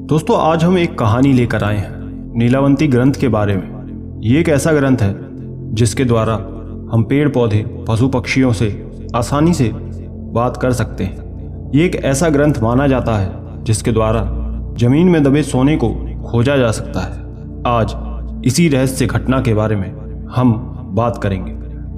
दोस्तों, आज हम एक कहानी लेकर आए हैं नीलावंती ग्रंथ के बारे में। ये एक ऐसा ग्रंथ है जिसके द्वारा हम पेड़ पौधे पशु पक्षियों से आसानी से बात कर सकते हैं। ये एक ऐसा ग्रंथ माना जाता है जिसके द्वारा जमीन में दबे सोने को खोजा जा सकता है। आज इसी रहस्य घटना के बारे में हम बात करेंगे।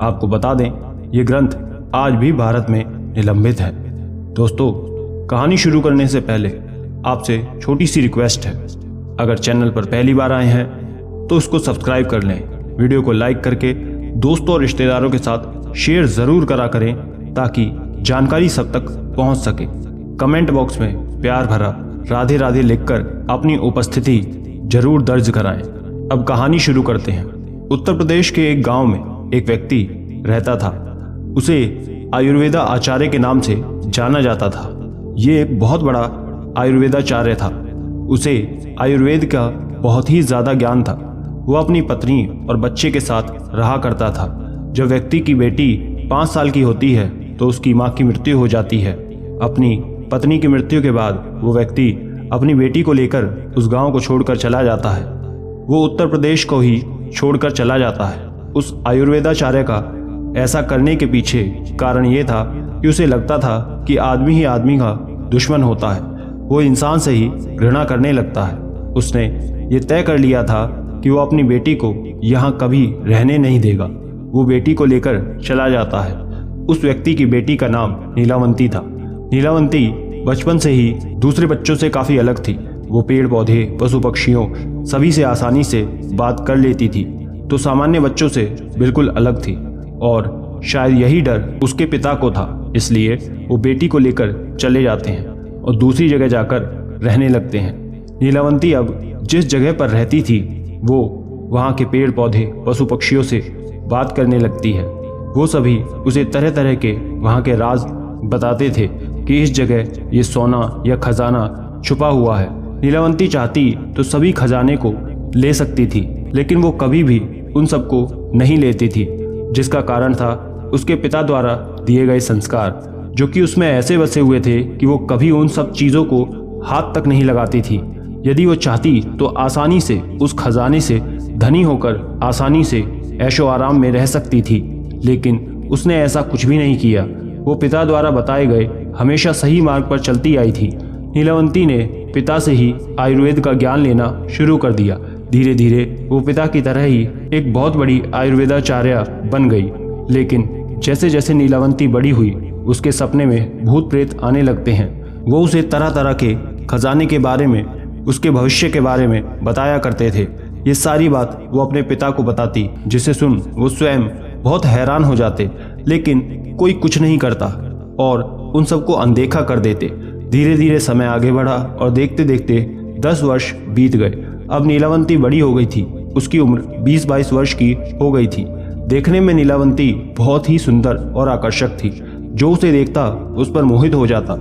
आपको बता दें, ये ग्रंथ आज भी भारत में निलंबित है। दोस्तों, कहानी शुरू करने से पहले आपसे छोटी सी रिक्वेस्ट है, अगर चैनल पर पहली बार आए हैं तो उसको सब्सक्राइब कर लें। वीडियो को लाइक करके दोस्तों और रिश्तेदारों के साथ शेयर ज़रूर करा करें ताकि जानकारी सब तक पहुंच सके। कमेंट बॉक्स में प्यार भरा राधे राधे लिखकर अपनी उपस्थिति जरूर दर्ज कराएं। अब कहानी शुरू करते हैं। उत्तर प्रदेश के एक गांव में एक व्यक्ति रहता था। उसे आयुर्वेदा आचार्य के नाम से जाना जाता था। ये एक बहुत बड़ा आयुर्वेदाचार्य था। उसे आयुर्वेद का बहुत ही ज़्यादा ज्ञान था। वो अपनी पत्नी और बच्चे के साथ रहा करता था। जब व्यक्ति की बेटी 5 साल की होती है तो उसकी माँ की मृत्यु हो जाती है। अपनी पत्नी की मृत्यु के बाद वो व्यक्ति अपनी बेटी को लेकर उस गांव को छोड़कर चला जाता है। वो उत्तर प्रदेश को ही छोड़कर चला जाता है। उस आयुर्वेदाचार्य का ऐसा करने के पीछे कारण ये था कि उसे लगता था कि आदमी ही आदमी का दुश्मन होता है। वो इंसान से ही घृणा करने लगता है। उसने ये तय कर लिया था कि वो अपनी बेटी को यहाँ कभी रहने नहीं देगा। वो बेटी को लेकर चला जाता है। उस व्यक्ति की बेटी का नाम नीलावंती था। नीलावंती बचपन से ही दूसरे बच्चों से काफ़ी अलग थी। वो पेड़ पौधे पशु पक्षियों सभी से आसानी से बात कर लेती थी, तो सामान्य बच्चों से बिल्कुल अलग थी। और शायद यही डर उसके पिता को था, इसलिए वो बेटी को लेकर चले जाते हैं और दूसरी जगह जाकर रहने लगते हैं। नीलावंती अब जिस जगह पर रहती थी वो वहाँ के पेड़ पौधे पशु पक्षियों से बात करने लगती है। वो सभी उसे तरह तरह के वहाँ के राज बताते थे कि इस जगह ये सोना या खजाना छुपा हुआ है। नीलावंती चाहती तो सभी खजाने को ले सकती थी, लेकिन वो कभी भी उन सबको नहीं लेती थी, जिसका कारण था उसके पिता द्वारा दिए गए संस्कार, जो कि उसमें ऐसे बसे हुए थे कि वो कभी उन सब चीज़ों को हाथ तक नहीं लगाती थी। यदि वो चाहती तो आसानी से उस खजाने से धनी होकर आसानी से ऐशो आराम में रह सकती थी, लेकिन उसने ऐसा कुछ भी नहीं किया। वो पिता द्वारा बताए गए हमेशा सही मार्ग पर चलती आई थी। नीलावंती ने पिता से ही आयुर्वेद का ज्ञान लेना शुरू कर दिया। धीरे धीरे वो पिता की तरह ही एक बहुत बड़ी आयुर्वेदाचार्य बन गई। लेकिन जैसे जैसे नीलावंती बड़ी हुई, उसके सपने में भूत प्रेत आने लगते हैं। वो उसे तरह तरह के खजाने के बारे में, उसके भविष्य के बारे में बताया करते थे। ये सारी बात वो अपने पिता को बताती, जिसे सुन वो स्वयं बहुत हैरान हो जाते, लेकिन कोई कुछ नहीं करता और उन सबको अनदेखा कर देते। धीरे धीरे समय आगे बढ़ा और देखते देखते 10 वर्ष बीत गए। अब नीलावंती बड़ी हो गई थी। उसकी उम्र 20-22 वर्ष की हो गई थी। देखने में नीलावंती बहुत ही सुंदर और आकर्षक थी। जो उसे देखता उस पर मोहित हो जाता।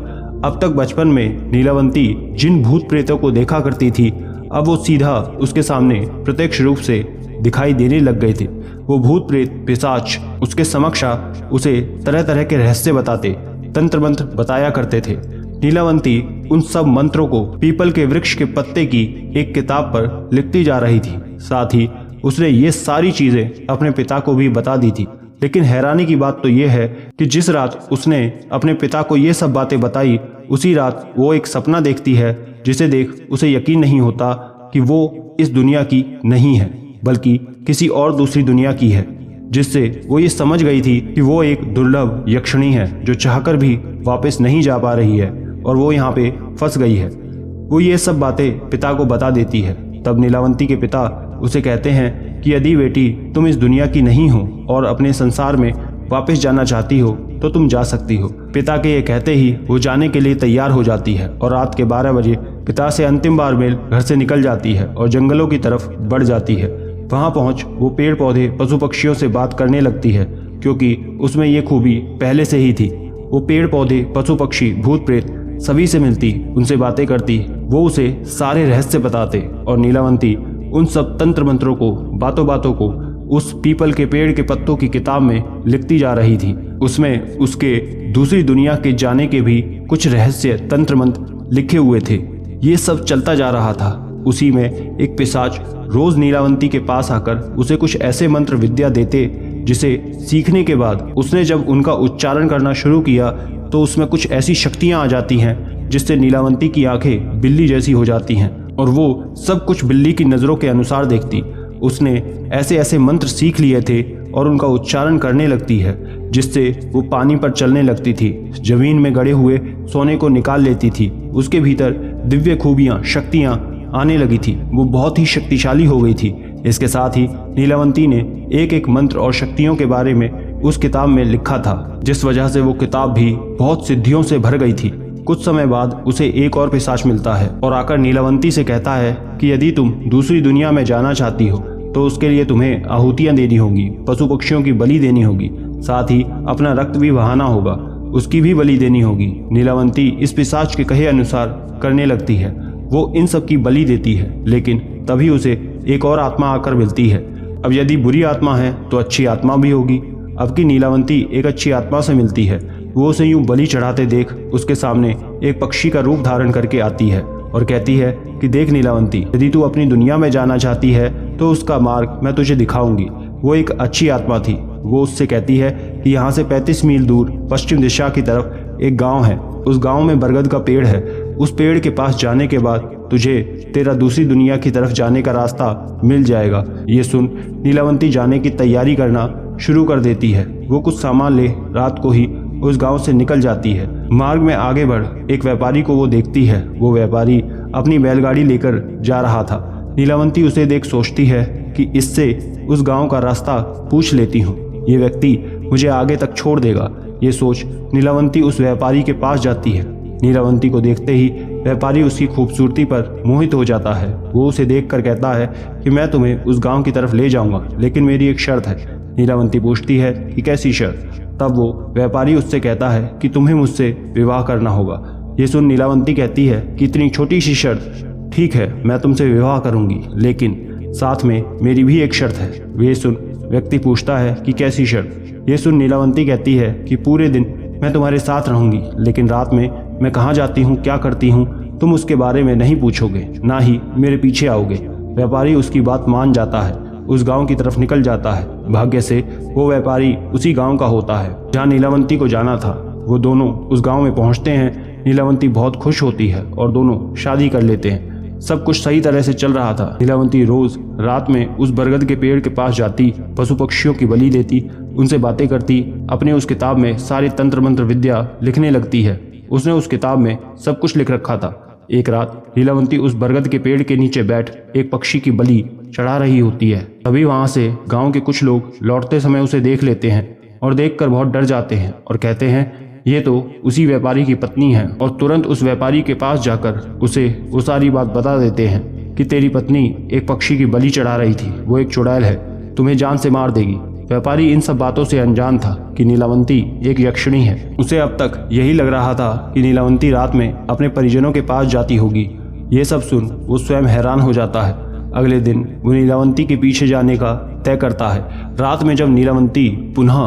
अब तक बचपन में नीलावंती जिन भूत प्रेतों को देखा करती थी, अब वो सीधा उसके सामने प्रत्यक्ष रूप से दिखाई देने लग गए थे। वो भूत प्रेत पिशाच उसके समक्ष उसे तरह तरह के रहस्य बताते, तंत्र मंत्र बताया करते थे। नीलावंती उन सब मंत्रों को पीपल के वृक्ष के पत्ते की एक किताब पर लिखती जा रही थी। साथ ही उसने ये सारी चीजें अपने पिता को भी बता दी थी। लेकिन हैरानी की बात तो ये है कि जिस रात उसने अपने पिता को ये सब बातें बताई, उसी रात वो एक सपना देखती है, जिसे देख उसे यकीन नहीं होता कि वो इस दुनिया की नहीं है, बल्कि किसी और दूसरी दुनिया की है, जिससे वो ये समझ गई थी कि वो एक दुर्लभ यक्षिणी है जो चाहकर भी वापस नहीं जा पा रही है और वो यहाँ पे फंस गई है। वो ये सब बातें पिता को बता देती है। तब नीलावंती के पिता उसे कहते हैं कि यदि बेटी तुम इस दुनिया की नहीं हो और अपने संसार में वापस जाना चाहती हो तो तुम जा सकती हो। पिता के ये कहते ही वो जाने के लिए तैयार हो जाती है और रात के 12 बजे पिता से अंतिम बार मिल घर से निकल जाती है और जंगलों की तरफ बढ़ जाती है। वहाँ पहुँच वो पेड़ पौधे पशु पक्षियों से बात करने लगती है, क्योंकि उसमें ये खूबी पहले से ही थी। वो पेड़ पौधे पशु पक्षी भूत प्रेत सभी से मिलती, उनसे बातें करती। वो उसे सारे रहस्य बताते और नीलावंती उन सब तंत्र मंत्रों को, बातों बातों को उस पीपल के पेड़ के पत्तों की किताब में लिखती जा रही थी। उसमें उसके दूसरी दुनिया के जाने के भी कुछ रहस्य तंत्र मंत्र लिखे हुए थे। ये सब चलता जा रहा था। उसी में एक पिशाच रोज नीलावंती के पास आकर उसे कुछ ऐसे मंत्र विद्या देते जिसे सीखने के बाद उसने जब उनका उच्चारण करना शुरू किया तो उसमें कुछ ऐसी शक्तियां आ जाती हैं जिससे नीलावंती की आंखें बिल्ली जैसी हो जाती हैं और वो सब कुछ बिल्ली की नज़रों के अनुसार देखती। उसने ऐसे ऐसे मंत्र सीख लिए थे और उनका उच्चारण करने लगती है जिससे वो पानी पर चलने लगती थी, जमीन में गड़े हुए सोने को निकाल लेती थी, उसके भीतर दिव्य खूबियाँ शक्तियाँ आने लगी थी, वो बहुत ही शक्तिशाली हो गई थी। इसके साथ ही नीलावंती ने एक एक मंत्र और शक्तियों के बारे में उस किताब में लिखा था, जिस वजह से वो किताब भी बहुत सिद्धियों से भर गई थी। कुछ समय बाद उसे एक और पिशाच मिलता है और आकर नीलावंती से कहता है कि यदि तुम दूसरी दुनिया में जाना चाहती हो तो उसके लिए तुम्हें आहुतियां देनी होगी, पशु पक्षियों की बलि देनी होगी, साथ ही अपना रक्त भी बहाना होगा, उसकी भी बलि देनी होगी। नीलावंती इस पिशाच के कहे अनुसार करने लगती है। वो इन सब की बलि देती है, लेकिन तभी उसे एक और आत्मा आकर मिलती है। अब यदि बुरी आत्मा है तो अच्छी आत्मा भी होगी। अब की नीलावंती एक अच्छी आत्मा से मिलती है। वो उसे यूं बलि चढ़ाते देख उसके सामने एक पक्षी का रूप धारण करके आती है और कहती है कि देख नीलावंती, यदि तू अपनी दुनिया में जाना चाहती है तो उसका मार्ग मैं तुझे दिखाऊंगी। वो एक अच्छी आत्मा थी। वो उससे कहती है कि यहाँ से 35 मील दूर पश्चिम दिशा की तरफ एक गांव है। उस गांव में बरगद का पेड़ है। उस पेड़ के पास जाने के बाद तुझे तेरा दूसरी दुनिया की तरफ जाने का रास्ता मिल जाएगा। ये सुन नीलावंती जाने की तैयारी करना शुरू कर देती है। वो कुछ सामान ले रात को ही उस गांव से निकल जाती है। मार्ग में आगे बढ़ एक व्यापारी को वो देखती है। वो व्यापारी अपनी बैलगाड़ी लेकर जा रहा था। नीलावंती उसे देख सोचती है कि इससे उस गांव का रास्ता पूछ लेती हूँ, ये व्यक्ति मुझे आगे तक छोड़ देगा। ये सोच नीलावंती उस व्यापारी के पास जाती है। नीलावंती को देखते ही व्यापारी उसकी खूबसूरती पर मोहित हो जाता है। वो उसे देखकर कहता है कि मैं तुम्हें उस गांव की तरफ ले जाऊंगा, लेकिन मेरी एक शर्त है। नीलावंती पूछती है कि कैसी शर्त? तब वो व्यापारी उससे कहता है कि तुम्हें मुझसे विवाह करना होगा। ये सुन नीलावंती कहती है कि इतनी छोटी सी शर्त? ठीक है, मैं तुमसे विवाह करूंगी, लेकिन साथ में मेरी भी एक शर्त है। ये सुन व्यक्ति पूछता है कि कैसी शर्त? ये सुन नीलावंती कहती है कि पूरे दिन मैं तुम्हारे साथ रहूंगी, लेकिन रात में मैं कहाँ जाती हूँ, क्या करती हूँ, तुम उसके बारे में नहीं पूछोगे, ना ही मेरे पीछे आओगे। व्यापारी उसकी बात मान जाता है, उस गांव की तरफ निकल जाता है। भाग्य से वो व्यापारी उसी गांव का होता है जहां नीलावंती को जाना था। वो दोनों उस गांव में पहुंचते हैं। नीलावंती बहुत खुश होती है और दोनों शादी कर लेते हैं। सब कुछ सही तरह से चल रहा था। नीलावंती रोज रात में उस बरगद के पेड़ के पास जाती, पशु पक्षियों की बलि देती, उनसे बातें करती, अपने उस किताब में सारे तंत्र मंत्र विद्या लिखने लगती है। उसने उस किताब में सब कुछ लिख रखा था। एक रात नीलावंती उस बरगद के पेड़ के नीचे बैठ एक पक्षी की बलि चढ़ा रही होती है। तभी वहां से गांव के कुछ लोग लौटते समय उसे देख लेते हैं और देखकर बहुत डर जाते हैं और कहते हैं ये तो उसी व्यापारी की पत्नी है, और तुरंत उस व्यापारी के पास जाकर उसे वो सारी बात बता देते हैं कि तेरी पत्नी एक पक्षी की बलि चढ़ा रही थी, वो एक चुड़ैल है, तुम्हें जान से मार देगी। व्यापारी इन सब बातों से अनजान था कि नीलावंती एक यक्षिणी है। उसे अब तक यही लग रहा था कि नीलावंती रात में अपने परिजनों के पास जाती होगी। ये सब सुन वो स्वयं हैरान हो जाता है। अगले दिन वो नीलावंती के पीछे जाने का तय करता है। रात में जब नीलावंती पुनः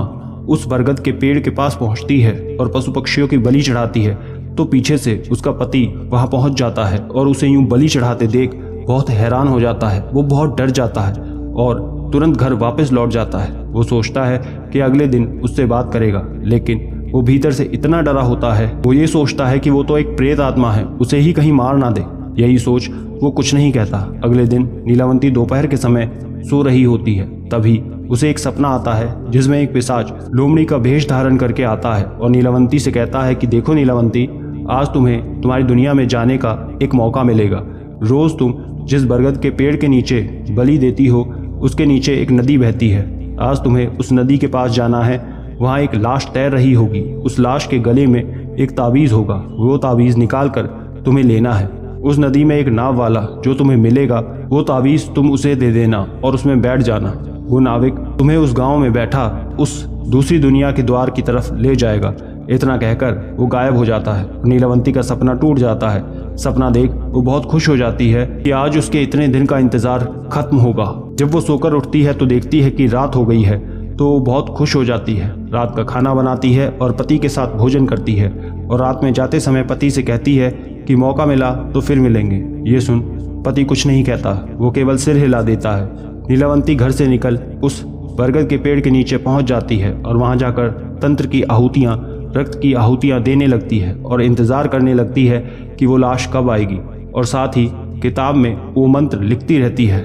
उस बरगद के पेड़ के पास पहुंचती है और पशु पक्षियों की बलि चढ़ाती है तो पीछे से उसका पति वहां पहुंच जाता है और उसे यूं बलि चढ़ाते देख बहुत हैरान हो जाता है। वो बहुत डर जाता है और तुरंत घर वापस लौट जाता है। वो सोचता है कि अगले दिन उससे बात करेगा, लेकिन वो भीतर से इतना डरा होता है, वो ये सोचता है कि वो तो एक प्रेत आत्मा है, उसे ही कहीं मार ना दे। यही सोच वो कुछ नहीं कहता। अगले दिन नीलावंती दोपहर के समय सो रही होती है। तभी उसे एक सपना आता है जिसमें एक पिशाच लोमड़ी का भेष धारण करके आता है और नीलावंती से कहता है कि देखो नीलावंती, आज तुम्हें तुम्हारी दुनिया में जाने का एक मौका मिलेगा। रोज तुम जिस बरगद के पेड़ के नीचे बलि देती हो उसके नीचे एक नदी बहती है। आज तुम्हें उस नदी के पास जाना है। वहाँ एक लाश तैर रही होगी। उस लाश के गले में एक ताबीज होगा। वो ताबीज निकाल कर तुम्हें लेना है। उस नदी में एक नाव वाला जो तुम्हें मिलेगा, वो ताबीज तुम उसे दे देना और उसमें बैठ जाना। वो नाविक तुम्हें उस गांव में बैठा उस दूसरी दुनिया के द्वार की तरफ ले जाएगा। इतना कहकर वो गायब हो जाता है। नीलावंती का सपना टूट जाता है। सपना देख वो बहुत खुश हो जाती है कि आज उसके इतने दिन का इंतजार खत्म होगा। जब वो सोकर उठती है तो देखती है कि रात हो गई है, तो वो बहुत खुश हो जाती है। रात का खाना बनाती है और पति के साथ भोजन करती है। और रात में जाते समय पति से कहती है कि मौका मिला तो फिर मिलेंगे। ये सुन पति कुछ नहीं कहता, वो केवल सिर हिला देता है। नीलावंती घर से निकल उस बरगद के पेड़ के नीचे पहुंच जाती है और वहां जाकर तंत्र की आहुतियां, रक्त की आहुतियां देने लगती है और इंतजार करने लगती है कि वो लाश कब आएगी, और साथ ही किताब में वो मंत्र लिखती रहती है।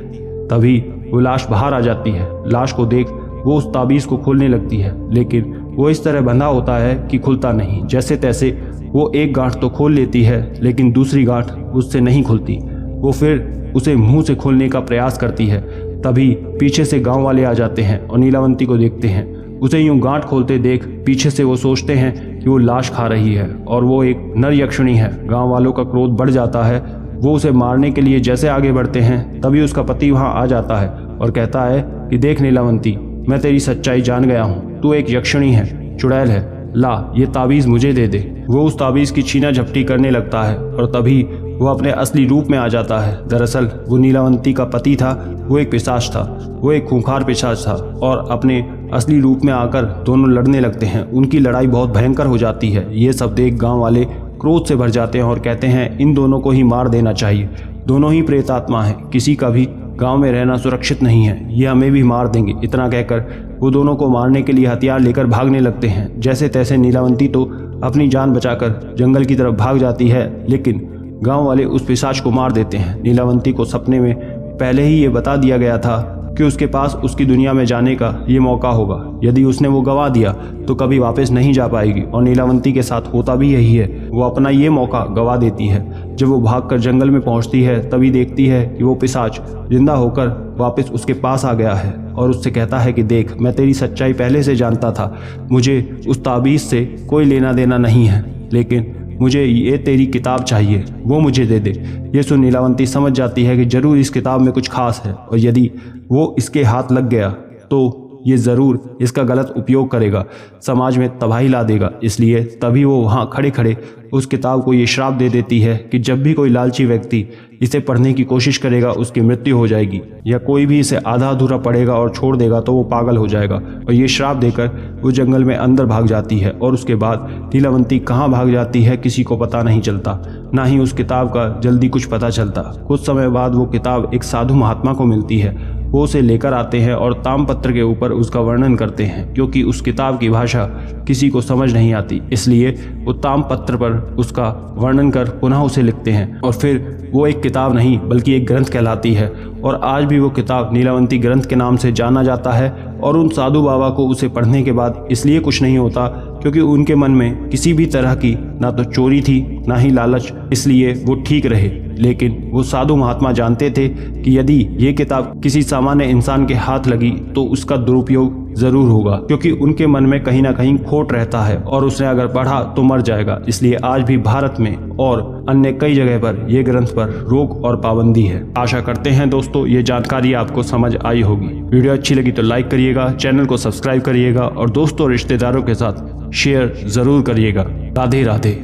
तभी वो लाश बाहर आ जाती है। लाश को देख वो उस ताबीज़ को खोलने लगती है, लेकिन वो इस तरह बंधा होता है कि खुलता नहीं। जैसे तैसे वो एक गांठ तो खोल लेती है, लेकिन दूसरी गांठ उससे नहीं खुलती। वो फिर उसे मुंह से खोलने का प्रयास करती है। तभी पीछे से गांव वाले आ जाते हैं और नीलावंती को देखते हैं। उसे यूं गांठ खोलते देख पीछे से वो सोचते हैं कि वो लाश खा रही है और वो एक नर यक्षिणी है। गांव वालों का क्रोध बढ़ जाता है। वो उसे मारने के लिए जैसे आगे बढ़ते हैं, तभी उसका पति वहां आ जाता है और कहता है कि देख नीलावंती, मैं तेरी सच्चाई जान गया हूँ। तू एक यक्षिणी है, चुड़ैल है। ला ये ताबीज़ मुझे दे दे। वो उस ताबीज़ की छीना झपटी करने लगता है और तभी वो अपने असली रूप में आ जाता है। दरअसल वो नीलावंती का पति था, वो एक पिशाच था। वो एक खूंखार पिशाच था और अपने असली रूप में आकर दोनों लड़ने लगते हैं। उनकी लड़ाई बहुत भयंकर हो जाती है। ये सब देख गांव वाले क्रोध से भर जाते हैं और कहते हैं इन दोनों को ही मार देना चाहिए। दोनों ही प्रेतात्मा हैं, किसी का भी गांव में रहना सुरक्षित नहीं है, ये हमें भी मार देंगे। इतना कहकर वो दोनों को मारने के लिए हथियार लेकर भागने लगते हैं। जैसे तैसे नीलावंती तो अपनी जान बचाकर जंगल की तरफ भाग जाती है, लेकिन गांव वाले उस पिशाच को मार देते हैं। नीलावंती को सपने में पहले ही ये बता दिया गया था कि उसके पास उसकी दुनिया में जाने का ये मौका होगा। यदि उसने वो गंवा दिया तो कभी वापस नहीं जा पाएगी, और नीलावंती के साथ होता भी यही है। वो अपना ये मौका गंवा देती है। जब वो भागकर जंगल में पहुंचती है तभी देखती है कि वो पिशाच जिंदा होकर वापस उसके पास आ गया है और उससे कहता है कि देख, मैं तेरी सच्चाई पहले से जानता था। मुझे उस ताबीज़ से कोई लेना देना नहीं है, लेकिन मुझे ये तेरी किताब चाहिए, वो मुझे दे दे। ये सुन नीलावंती समझ जाती है कि जरूर इस किताब में कुछ खास है, और यदि वो इसके हाथ लग गया तो ये ज़रूर इसका गलत उपयोग करेगा, समाज में तबाही ला देगा। इसलिए तभी वो वहाँ खड़े खड़े उस किताब को ये श्राप दे देती है कि जब भी कोई लालची व्यक्ति इसे पढ़ने की कोशिश करेगा उसकी मृत्यु हो जाएगी, या कोई भी इसे आधा अधूरा पढ़ेगा और छोड़ देगा तो वो पागल हो जाएगा। और ये श्राप देकर वो जंगल में अंदर भाग जाती है, और उसके बाद नीलावंती कहाँ भाग जाती है किसी को पता नहीं चलता, ना ही उस किताब का जल्दी कुछ पता चलता। कुछ समय बाद वो किताब एक साधु महात्मा को मिलती है। वो उसे लेकर आते हैं और तामपत्र के ऊपर उसका वर्णन करते हैं। क्योंकि उस किताब की भाषा किसी को समझ नहीं आती, इसलिए वो तामपत्र पर उसका वर्णन कर पुनः उसे लिखते हैं, और फिर वो एक किताब नहीं बल्कि एक ग्रंथ कहलाती है। और आज भी वो किताब नीलावंती ग्रंथ के नाम से जाना जाता है। और उन साधु बाबा को उसे पढ़ने के बाद इसलिए कुछ नहीं होता क्योंकि उनके मन में किसी भी तरह की ना तो चोरी थी ना ही लालच, इसलिए वो ठीक रहे। लेकिन वो साधु महात्मा जानते थे कि यदि ये किताब किसी सामान्य इंसान के हाथ लगी तो उसका दुरुपयोग जरूर होगा, क्योंकि उनके मन में कहीं ना कहीं खोट रहता है और उसने अगर पढ़ा तो मर जाएगा। इसलिए आज भी भारत में और अन्य कई जगह पर यह ग्रंथ पर रोक और पाबंदी है। आशा करते हैं दोस्तों ये जानकारी आपको समझ आई होगी। वीडियो अच्छी लगी तो लाइक करिएगा, चैनल को सब्सक्राइब करिएगा और दोस्तों रिश्तेदारों के साथ शेयर जरूर करिएगा। राधे राधे।